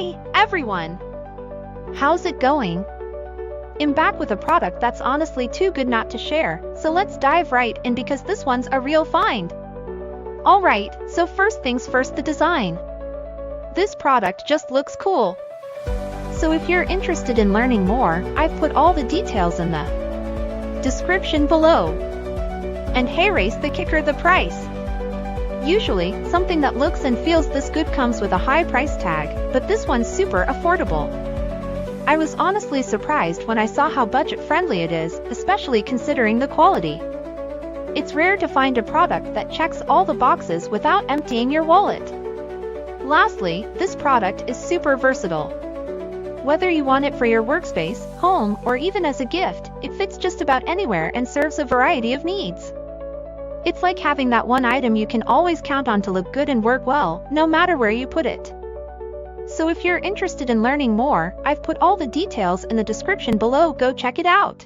Hey, everyone! How's it going? I'm back with a product that's honestly too good not to share, so let's dive right in because this one's a real find. Alright, so first things first, the design. This product just looks cool. So if you're interested in learning more, I've put all the details in the description below. And hey, race the kicker, the price. Usually, something that looks and feels this good comes with a high price tag, but this one's super affordable. I was honestly surprised when I saw how budget-friendly it is, especially considering the quality. It's rare to find a product that checks all the boxes without emptying your wallet. Lastly, this product is super versatile. Whether you want it for your workspace, home, or even as a gift, it fits just about anywhere and serves a variety of needs. It's like having that one item you can always count on to look good and work well, no matter where you put it. So if you're interested in learning more, I've put all the details in the description below. Go check it out.